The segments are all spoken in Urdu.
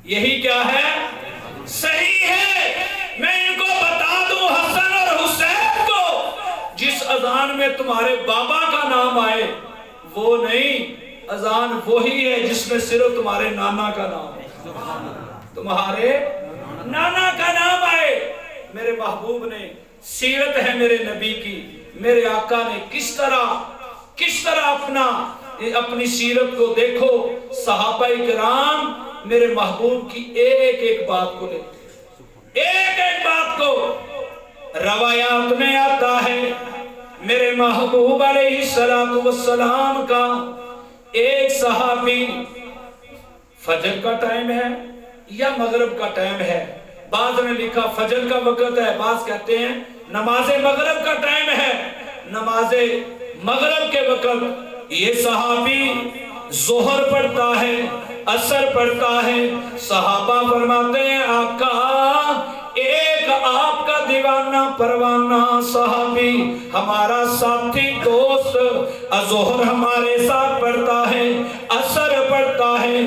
یہی کیا ہے؟ صحیح ہے۔ میں ان کو بتا دوں حسن اور حسین کو جس اذان میں تمہارے بابا کا نام آئے وہ نہیں، اذان وہی ہے جس میں صرف تمہارے نانا کا نام ہے، تمہارے نانا کا نام آئے۔ میرے محبوب نے سیرت ہے میرے نبی کی، میرے آقا نے کس طرح اپنی سیرت کو دیکھو، صحابہ کرام میرے محبوب کی ایک ایک بات کو لیتے، ایک ایک بات کو۔ روایات میں آتا ہے میرے محبوب علیہ السلام کا ایک صحابی، فجر کا ٹائم ہے یا مغرب کا ٹائم ہے، بعض نے لکھا فجر کا وقت ہے، بعض کہتے ہیں نماز مغرب کا ٹائم ہے، نماز مغرب کے وقت یہ صحابی ظہر پڑھتا ہے، عصر پڑھتا ہے۔ صحابہ فرماتے ہیں آقا ایک آپ کا دیوانہ پروانہ صحابی ہمارا ساتھی دوست ظہر ہمارے ساتھ پڑھتا ہے، عصر پڑھتا ہے،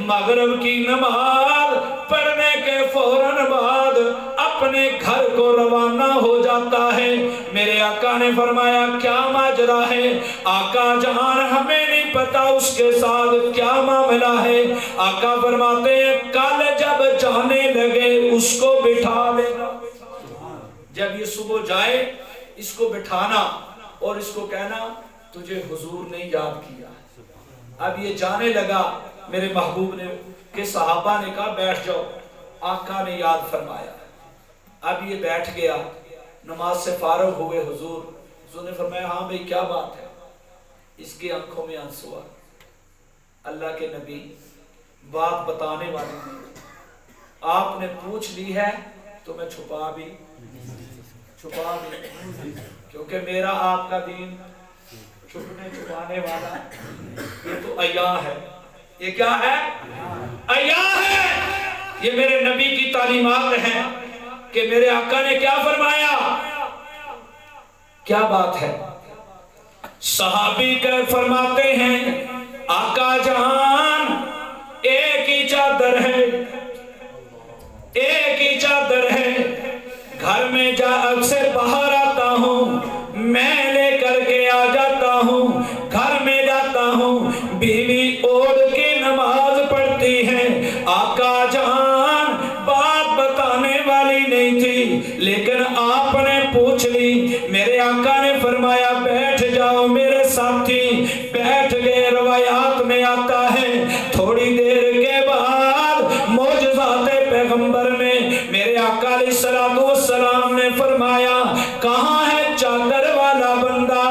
مغرب کی نماز پڑھنے کے فوراً بعد اپنے گھر کو روانہ ہو جاتا ہے۔ میرے آقا نے فرمایا کیا ماجرا ہے؟ آقا جان ہمیں نہیں پتا اس کے ساتھ کیا معاملہ ہے۔ آقا فرماتے ہیں کل جب جانے لگے اس کو بٹھا لینا، جب یہ صبح جائے اس کو بٹھانا اور اس کو کہنا تجھے حضور نے یاد کیا۔ اب یہ جانے لگا، میرے محبوب نے کہ صحابہ نے کہا بیٹھ جاؤ، آقا نے یاد فرمایا۔ اب یہ بیٹھ گیا، نماز سے فارغ ہوئے، حضور نے فرمایا ہاں بھئی کیا بات ہے؟ اس کی آنکھوں میں آنسو آ، اللہ کے نبی بات بتانے والے نہیں، آپ نے پوچھ لی ہے تو میں چھپا بھی کیونکہ میرا آپ کا دین چھپنے چھپانے والا یہ تو عیاں ہے۔ یہ کیا ہے؟ عیاں ہے۔ یہ میرے نبی کی تعلیمات ہیں کہ میرے آقا نے کیا فرمایا، کیا بات ہے؟ صحابی کہہ فرماتے ہیں آقا جان ایک ہی چادر ہے، ایک ہی چادر ہے، گھر میں جا اکثر باہر آتا ہوں، میں لے کر کے آ جاتا ہوں، گھر میں جاتا ہوں، بیوی اوڑھ کے نماز پڑھتی ہے۔ آقا جان بات بتانے والی نہیں تھی لیکن آپ نے پوچھ لی۔ میرے آقا نے فرمایا بیٹھ جاؤ میرے ساتھی، بیٹھ گئے۔ روایات میں آتا ہے تھوڑی دیر کے بعد معجزات پیغمبر میں میرے آقا علیہ السلام نے فرمایا کہاں ہے چادر والا بندہ؟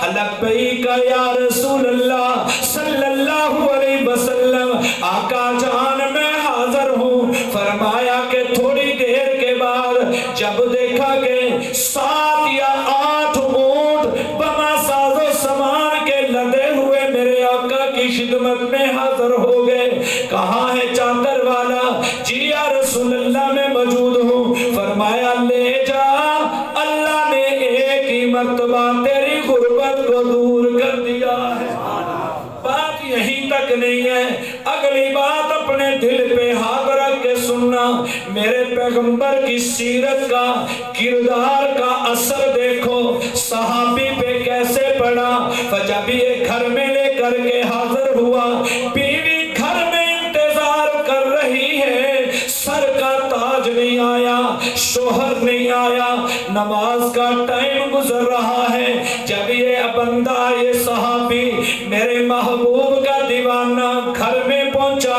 لبیک یا رسول اللہ صلی اللہ علیہ وسلم، آقا جان میں حاضر ہوں۔ فرمایا کہ تھوڑی دیر کے بعد جب دیکھا کہ 7 یا 8 اونٹ بما ساز و سامان کے لدے ہوئے میرے آقا کی خدمت میں حاضر ہو گئے۔ کہاں ہے چادر والا؟ جی یا رسول اللہ میں موجود ہوں۔ فرمایا لے جا، اللہ نے ایک ہی مرتبہ تیری غربت کو دور کر دیا ہے۔ بات یہیں تک نہیں ہے، اگلی بات اپنے دل پہ ہاتھ رکھ کے سننا۔ میرے پیغمبر کی سیرت کا کردار کا اثر دیکھو، صحابی پہ کیسے پڑا۔ جب یہ گھر میں لے کر کے حاضر ہوا، بیوی گھر میں انتظار کر رہی ہے، سر کا تاج نہیں آیا، شوہر نہیں آیا، نماز کا ٹائم گزر رہا ہے۔ جب یہ بندہ، یہ صحابی میرے محبوب کا دیوانہ گھر میں پہنچا،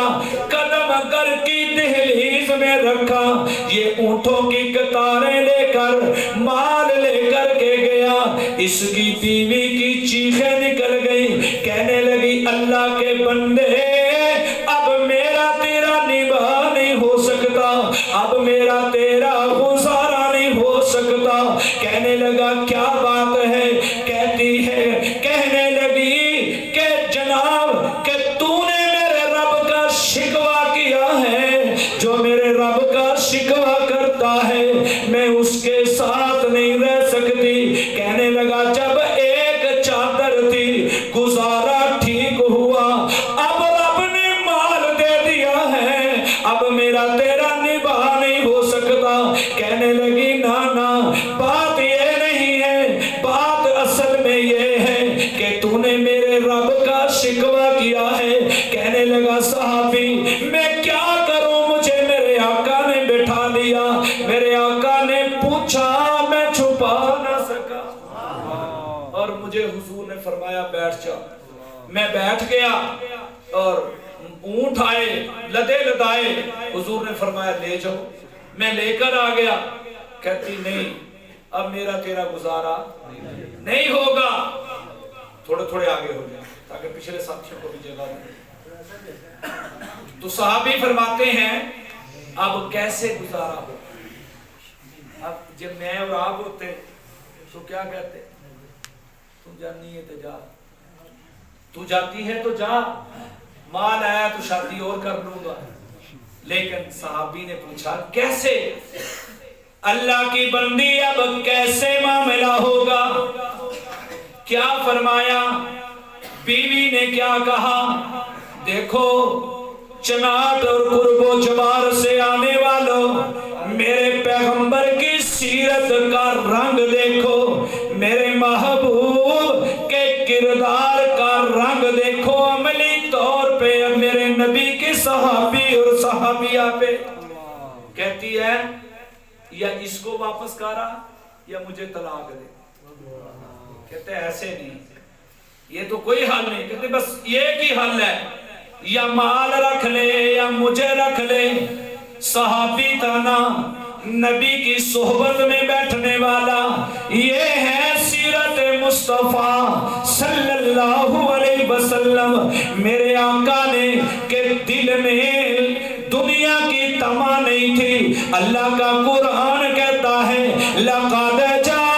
قدم گھر کی دہلیز میں رکھا، یہ اونٹوں کی قطاریں لے کر مال لے کر کے گیا۔ اس کی بیوی کی چیخیں نکل گئی، کہنے لگی اللہ کے بندے اب میرا تیرا نباہ نہیں ہو سکتا، اب میرا تیرا گزارا نہیں ہو سکتا۔ کہنے لگا کیا بات ہے؟ کہنے لگی کہ جناب کہ تو نے میرے رب کا شکوہ کیا ہے، جو میرے رب کا شکوہ کرتا ہے میں اس کے ساتھ نہیں رہ سکتی۔ کہنے لگا جب ایک چادر تھی گزارا ٹھیک ہوا، اب رب نے مال دے دیا ہے، اب میرا تیرا نباہ نہیں ہو سکتا. کہنے لگی نا نا بات یہ نہیں ہے, بات اصل میں یہ ہے کہ تو نے میرے رب کا شکوہ کیا ہے. کہنے لگا صحابی میں کیا کروں, مجھے میرے آقا نے بٹھا دیا, میرے آقا نے پوچھا میں چھپا نہ سکا, اور مجھے حضور نے فرمایا بیٹھ جا. میں بیٹھ گیا اور اونٹ آئے لدے لدائے, حضور نے فرمایا لے جاؤ. میں لے کر آ گیا. کہتی نہیں اب میرا تیرا گزارا نہیں ہوگا, تھوڑے تھوڑے آگے ہو جائیں تاکہ پچھلے ساتھیوں کو بھی جگہ دیں. تو صحابی فرماتے ہیں اب کیسے گزارا ہو. اب جب میں اور آپ ہوتے تو کیا کہتے, تو جانی ہے تو جا, تو جاتی ہے تو جا, مال آیا تو شادی اور کر لوں گا. لیکن صحابی نے پوچھا کیسے, اللہ کی بندی اب کیسے معاملہ ہوگا. کیا فرمایا, بیوی نے کیا کہا, دیکھو چنات اور قرب و جوار سے آنے والوں میرے پیغمبر کی سیرت کا رنگ دیکھو, میرے محبوب کے کردار کا رنگ دیکھو, عملی طور پہ میرے نبی کے صحابی اور صحابیہ پہ. کہتی ہے یا اس کو واپس کرا یا مجھے طلاق دے. کہتے ایسے نہیں, یہ تو کوئی حل نہیں. کہتے بس ایک ہی حل ہے, یا مال رکھ لے یا مجھے رکھ لے. صحابی تھا نا, نبی کی صحبت میں بیٹھنے والا. یہ ہے سیرت مصطفیٰ صلی اللہ علیہ وسلم. میرے آقا نے کہ دل میں دنیا کی تما نہیں تھی. اللہ کا قرآن کہتا ہے لَقَدْ جَاءَكُمْ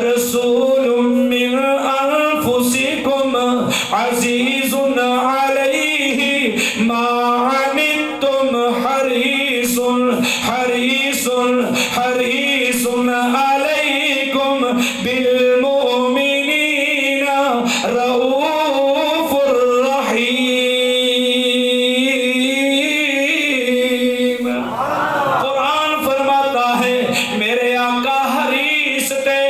رَسُولٌ مِّنْ أَنفُسِكُمْ عَزِيزٌ عَلَيْهِ مَا عَنِتُّمْ حَرِيصٌ عَلَيْكُمْ بِالْمُؤْمِنِينَ رَءُوفٌ رَحِيمٌ. قرآن فرماتا ہے میرے آقا حریص تھے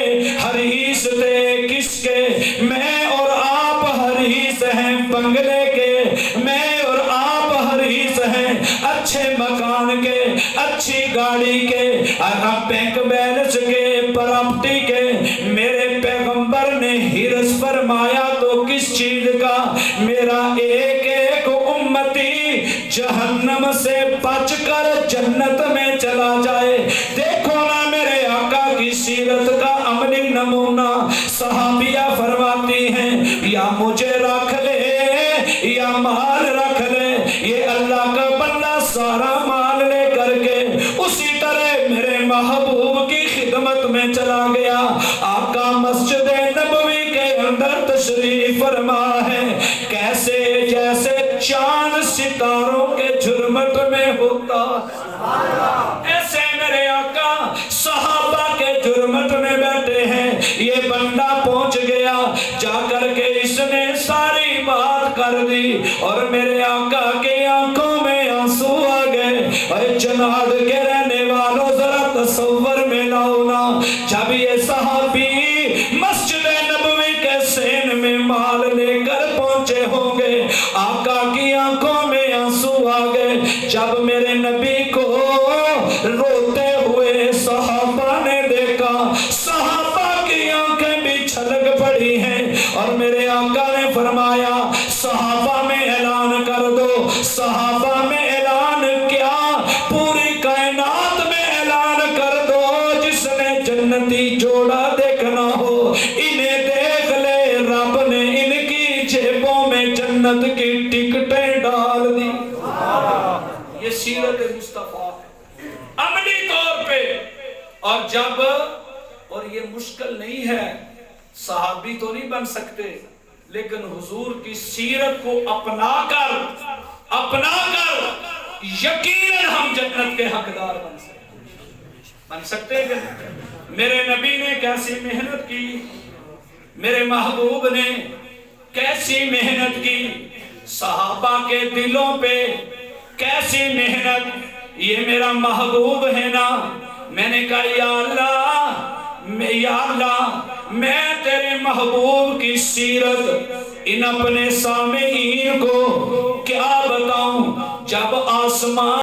کس کے, میں اور آپ حریص ہیں بنگلے کے, میں اور آپ حریص ہیں اچھے مکان کے, اچھی گاڑی کے, بینک بیلنس کے, پراپرٹی کے. میرے پیغمبر نے حرص فرمایا تو کس چیز کا, میرا ایک ایک امتی جہنم سے بچ کر جنت میں چلا جائے. دیکھو نا میرے آقا کی سیرت کا عملی نمونہ. صحابیہ فرماتی ہیں یا مجھے رکھ لے یا مال رکھ لے. یہ اللہ کا بندہ سارا مال لے کر کے اسی طرح میرے محبوب کی خدمت میں چلا گیا. آقا مسجد نبوی کے اندر تشریف فرما ہے, کیسے جیسے چاند ستاروں کے جھرمٹ میں ہوتا ہے, ایسے میرے آقا صحابہ کے جھرمٹ میں بیٹھے ہیں. یہ بندہ پہنچ گیا, جا کر کے اس نے ساری بات کر دی اور میرے آقا کے آنکھوں میں آنسو آ گئے. اے جناد کے رہنے والوں ذرا تصور میں لاؤ نا, جب یہ صحابی مسجد نبوی کے سین میں مال لے کر پہنچے ہوں گے, آقا کی آنکھوں میں آنسو آ گئے. جب میرے نبی کو روتے ہوئے صحابہ نے دیکھا, صحابہ کی آنکھیں بھی چھلک پڑی ہیں, اور میرے آقا نے فرمایا صحابہ میں اعلان کر دو. صحابہ میں اعلان کیا, پوری کائنات میں اعلان کر دو, جس نے جنتی جوڑا دیکھنا ہو انہیں دیکھ لے, رب نے ان کی جیبوں میں جنت کی ٹکٹیں ڈال دی. یہ سیرت مصطفیٰ ہے عملی طور پہ. اور جب, اور یہ مشکل نہیں ہے, صحابی تو نہیں بن سکتے, لیکن حضور کی سیرت کو اپنا کر یقیناً ہم جنت کے حقدار بن سکتے ہیں. میرے نبی نے کیسی محنت کی, میرے محبوب نے کیسی محنت کی، صحابہ کے دلوں پہ کیسی محنت، یہ میرا محبوب ہے نا۔ میں نے کہا یا اللہ میں تیرے محبوب کی سیرت ان اپنے سامعین کو کیا بتاؤں، جب آسمان